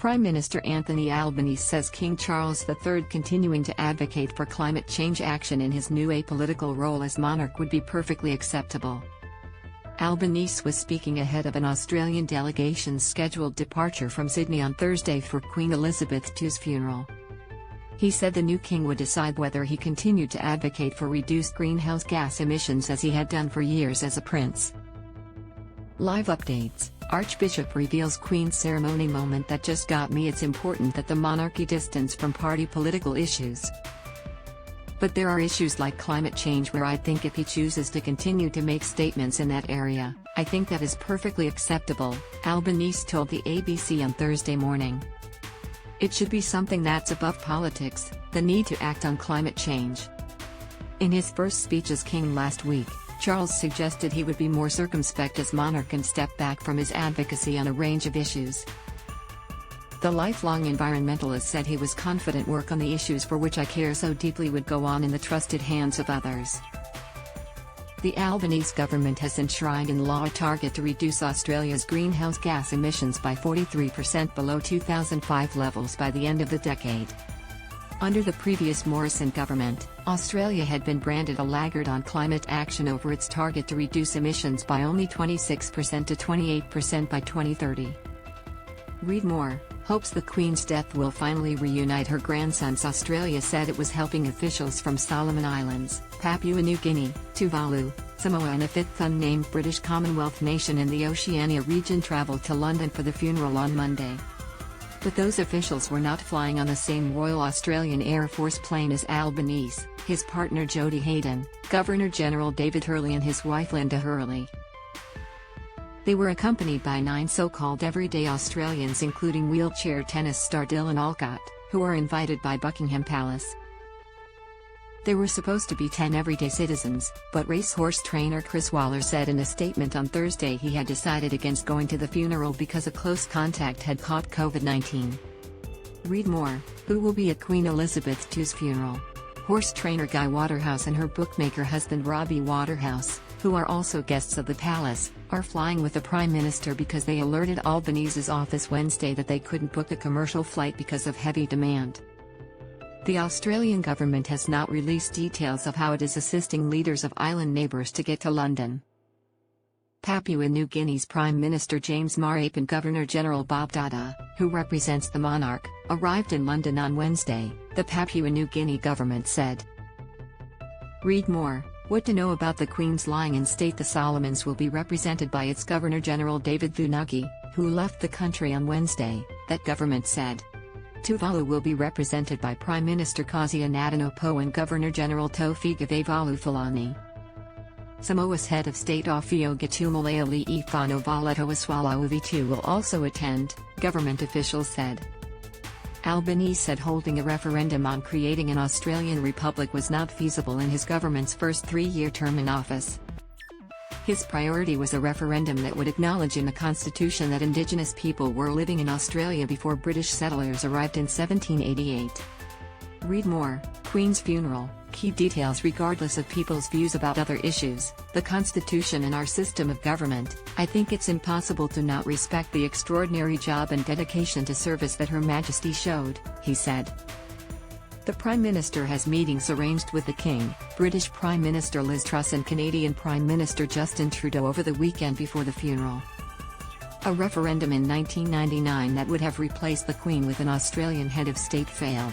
Prime Minister Anthony Albanese says King Charles III continuing to advocate for climate change action in his new apolitical role as monarch would be perfectly acceptable. Albanese was speaking ahead of an Australian delegation's scheduled departure from Sydney on Thursday for Queen Elizabeth II's funeral. He said the new king would decide whether he continued to advocate for reduced greenhouse gas emissions as he had done for years as a prince. Live updates: Archbishop reveals Queen's ceremony moment that just got me. It's important that the monarchy distance from party political issues. But there are issues like climate change where I think if he chooses to continue to make statements in that area, I think that is perfectly acceptable, Albanese told the ABC on Thursday morning. It should be something that's above politics, the need to act on climate change. In his first speech as king last week, Charles suggested he would be more circumspect as monarch and step back from his advocacy on a range of issues. The lifelong environmentalist said he was confident work on the issues for which I care so deeply would go on in the trusted hands of others. The Albanese government has enshrined in law a target to reduce Australia's greenhouse gas emissions by 43% below 2005 levels by the end of the decade. Under the previous Morrison government, Australia had been branded a laggard on climate action over its target to reduce emissions by only 26% to 28% by 2030. Read more. Hopes the Queen's death will finally reunite her grandsons. Australia said it was helping officials from Solomon Islands, Papua New Guinea, Tuvalu, Samoa and a fifth unnamed British Commonwealth nation in the Oceania region travel to London for the funeral on Monday. But those officials were not flying on the same Royal Australian Air Force plane as Albanese, his partner Jodie Hayden, Governor-General David Hurley and his wife Linda Hurley. They were accompanied by 9 so-called everyday Australians including wheelchair tennis star Dylan Alcott, who were invited by Buckingham Palace. There were supposed to be 10 everyday citizens, but racehorse trainer Chris Waller said in a statement on Thursday he had decided against going to the funeral because a close contact had caught COVID-19. Read more. Who will be at Queen Elizabeth II's funeral? Horse trainer Guy Waterhouse and her bookmaker husband Robbie Waterhouse, who are also guests of the palace, are flying with the Prime Minister because they alerted Albanese's office Wednesday that they couldn't book a commercial flight because of heavy demand. The Australian government has not released details of how it is assisting leaders of island neighbours to get to London. Papua New Guinea's Prime Minister James Marape and Governor-General Bob Dada, who represents the monarch, arrived in London on Wednesday, the Papua New Guinea government said. Read more. What to know about the Queen's lying in state? The Solomons will be represented by its Governor-General David Thunuggi, who left the country on Wednesday, that government said. Tuvalu will be represented by Prime Minister Kasia Nadanopo and Governor-General Tofiga Valufalani. Samoa's head of state Ofio Gatumaleali Ifano Valetoaswala Uvitu will also attend, government officials said. Albanese said holding a referendum on creating an Australian republic was not feasible in his government's first 3-year term in office. His priority was a referendum that would acknowledge in the constitution that Indigenous people were living in Australia before British settlers arrived in 1788. Read more. Queen's funeral. Key details. Regardless of people's views about other issues, the Constitution and our system of government, I think it's impossible to not respect the extraordinary job and dedication to service that Her Majesty showed, he said. The Prime Minister has meetings arranged with the King, British Prime Minister Liz Truss and Canadian Prime Minister Justin Trudeau over the weekend before the funeral. A referendum in 1999 that would have replaced the Queen with an Australian head of state failed.